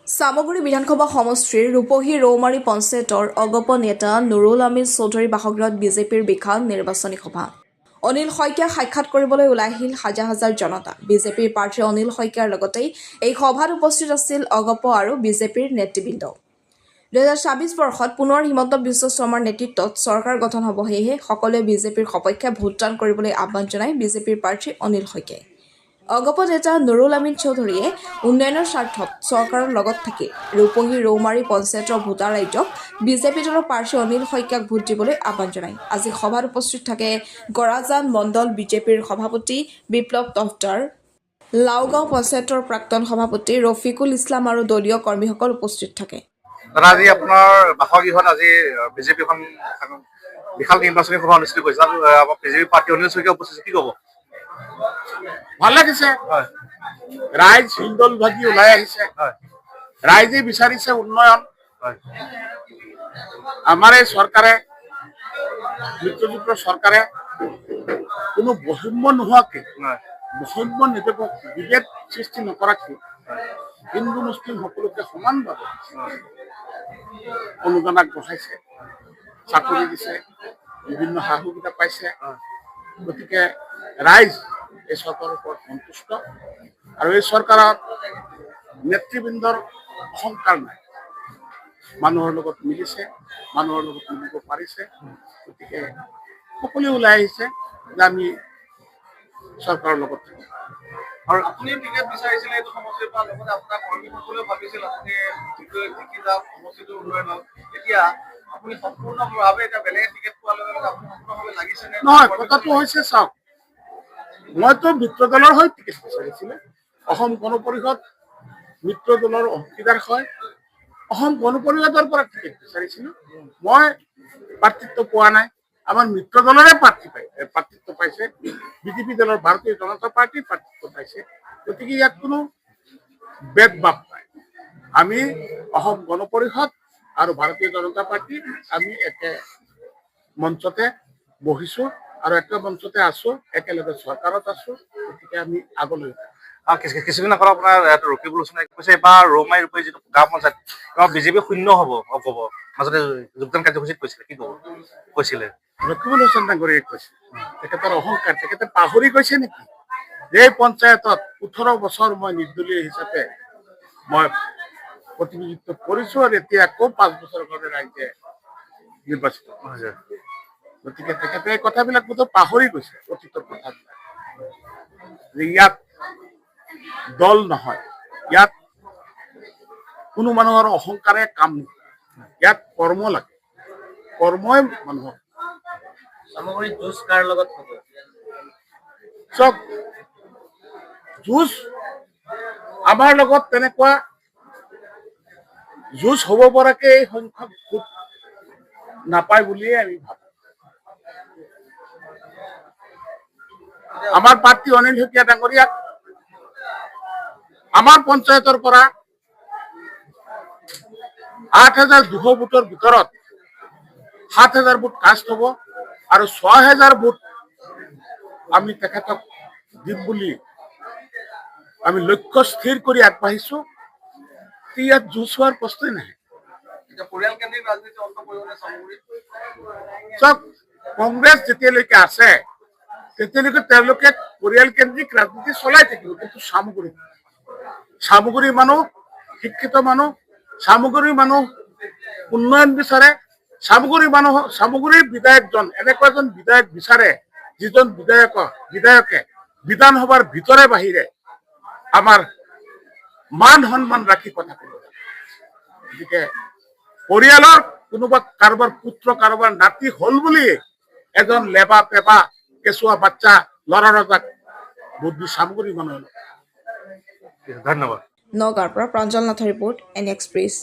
চামগুৰি বিধানসভা সমষ্টিৰ ৰূপহী ৰৌমাৰী পঞ্চায়তৰ অগপ নেতা নুৰুল আমিন চৌধুৰী বাসগৃহত বিজেপিৰ বিশাল নিৰ্বাচনী সভা। অনিল শইকীয়াক সাক্ষাৎ কৰিবলৈ ওলাই আহিল হাজাৰ হাজাৰ জনতা। বিজেপিৰ প্ৰাৰ্থী অনিল শইকীয়াৰ লগতেই এই সভাত উপস্থিত আছিল অগপ আৰু বিজেপিৰ নেতৃবৃন্দ। 2024 বৰ্ষত পুনৰ হিমন্ত বিশ্ব শৰ্মাৰ নেতৃত্বত চৰকাৰ গঠন হ'ব, সেয়েহে সকলোৱে বিজেপিৰ সপক্ষে ভোটদান কৰিবলৈ আহ্বান জনায় বিজেপিৰ প্ৰাৰ্থী অনিল শইকীয়াই। অগপ নেতা নুৰুল আমিন চৌধুৰীয়ে উন্নয়নৰ স্বাৰ্থত চৰকাৰৰ লগত থাকি ৰূপহী ৰৌমাৰী পঞ্চায়তৰ ভোটাৰ ৰাইজক বিজেপি দলৰ প্ৰাৰ্থী অনিল শইকীয়াক ভোট দিবলৈ আহ্বান জনায়। আজি সভাত উপস্থিত থাকে গৰাজান মণ্ডল বিজেপিৰ সভাপতি বিপ্লৱ দফদাৰ, লাওগাঁও পঞ্চায়তৰ প্ৰাক্তন সভাপতি ৰফিকুল ইছলাম আৰু দলীয় কৰ্মীসকল উপস্থিত থাকে। দাদা, আজি আপোনাৰ বাসগৃহত আজি বিজেপিখন বিশাল নিৰ্বাচনী সভা অনুষ্ঠিত কৰিছে। বিজেপি প্ৰাৰ্থী অনিল শইকীয়া উপস্থিত, কি ক'ব? ভাল লাগিছে, ৰাইজ হিন্দল ভাগি ওলাই আহিছে, ৰাইজে বিচাৰিছে উন্নয়ন। আমাৰ এই চৰকাৰে, মিত্ৰজোঁটৰ চৰকাৰে কোনো বৈষম্য নোহোৱাকে, বৈষম্য নিৰপেক্ষ বিভেদ সৃষ্টি নকৰাকে হিন্দু মুছলিম সকলোকে সমানভাৱে অনুদান আগবঢ়াইছে, চাকৰি দিছে, বিভিন্ন সা সুবিধা পাইছে। গতিকে ৰাইজ এই চৰকাৰৰ ওপৰত সন্তুষ্ট আৰু এই চৰকাৰৰ নেতৃবৃন্দৰ অহংকাৰ নাই, মানুহৰ লগত মিলিছে, মানুহৰ লগত মিলিব পাৰিছে। গতিকে সকলোৱে ওলাই আহিছে যে আমি চৰকাৰৰ লগত থাকিম। আৰু আপুনি টিকেট বিচাৰিছিলে এইটো সমষ্টিৰ পৰা, লগতে আপোনাৰ কৰ্মীসকলেও ভাবিছিল আপুনি জিকি যাওক, সমষ্টিটোৰ উন্নয়ন হওক। এতিয়া আপুনি সম্পূৰ্ণভাৱে এতিয়া বেলেগে টিকেট পোৱাৰ লগে লগে আপুনি সম্পূৰ্ণভাৱে লাগিছেনে? নহয়, কথাটো হৈছে চাওক, মইতো মিত্ৰ দলৰ হৈ টিকেট বিচাৰিছিলো। অসম গণ পৰিষদ মিত্ৰ দলৰ অংশীদাৰ হয়, অসম গণ পৰিষদৰ পৰা টিকেট বিচাৰিছিলো। মই প্ৰাৰ্থিত্ব পোৱা নাই, আমাৰ মিত্ৰ দলৰে প্ৰাৰ্থিত্ব পাইছে, বিজেপি দলৰ ভাৰতীয় জনতা পাৰ্টীৰ প্ৰাৰ্থিত্ব পাইছে। গতিকে ইয়াত কোনো ভেদ ভাৱ নাই। আমি অসম গণ পৰিষদ আৰু ভাৰতীয় জনতা পাৰ্টী আমি একে মঞ্চতে বহিছো আৰু একে মঞ্চতে আছো, একেলগে চৰকাৰত আছো। গতিকে আমি আগলৈ কিছুদিন আগত আপোনাৰ ৰকিবুল হুছেইনে কৈছে এইবাৰ ৰৌমাৰী ৰূপহী যিটো গাঁও পঞ্চায়ত এবাৰ বিজেপি শূন্য হ'ব মাজতে যোগদান কাৰ্যসূচীত কৈছিলে, কি ক'ব? কৈছিলে ৰকিবুল হুছেইন ডাঙৰীয়াই কৈছে, তেখেতৰ অহংকাৰ, তেখেতে পাহৰি গৈছে নেকি যে এই পঞ্চায়তত 18 বছৰ মই নিৰ্দলীয় হিচাপে মই প্ৰতিনিধিত্ব কৰিছো আৰু এতিয়া আকৌ 5 বছৰৰ কাৰণে ৰাইজে নিৰ্বাচিত কৰিছে। গতিকে তেখেতে এই কথাবিলাক বোধহয় পাহৰি গৈছে, অতীতৰ কথাবিলাক। ইয়াত দল নহয়, ইয়াত কোনো মানুহৰ অহংকাৰে কাম নহয়, ইয়াত কৰ্ম লাগে, কৰ্মই মানুহক। চব যুঁজ আমাৰ লগত তেনেকুৱা যুঁজ হ'ব পৰাকে এই সংখ্যক ভোট নাপায় বুলিয়ে আমি ভাবো। আমাৰ প্ৰাৰ্থী অনিল শইকীয়া ডাঙৰীয়াক আমাৰ পঞ্চায়তৰ পৰা 8,200 ভোটৰ ভিতৰত 7,000 ভোট কাষ্ট হ'ব আৰু 6,000 ভোট আমি তেখেতক দিম বুলি আমি লক্ষ্য স্থিৰ কৰি আগবাঢ়িছো। ইয়াত যুঁজ হোৱাৰ প্ৰশ্নই নাহে। চব কংগ্ৰেছ যেতিয়ালৈকে আছে তেতিয়ালৈকে তেওঁলোকে পৰিয়াল কেন্দ্ৰিক ৰাজনীতি চলাই থাকিব, কিন্তু চামগুৰিৰ মানুহ শিক্ষিত মানুহ, চামগুৰিৰ মানুহ উন্নয়ন বিচাৰে, চামগুৰিৰ বিধায়কজন এনেকুৱা এজন বিধায়ক বিচাৰে যিজন বিধায়কে বিধানসভাৰ ভিতৰে বাহিৰে আমাৰ মান সন্মান ৰাখি কথা ক'ব। গতিকে পৰিয়ালৰ কোনোবা কাৰোবাৰ পুত্ৰ কাৰোবাৰ নাতি হল বুলি এজন লেবা পেপা কেঁচুৱা বাচ্চা ল'ৰা ৰজাক ভোট দি চামগুৰি মানুহ। ধন্যবাদ। নগাঁৱৰ পৰা প্ৰাঞ্জল নাথৰ ৰিপৰ্ট, এন এক্সপ্ৰেছ।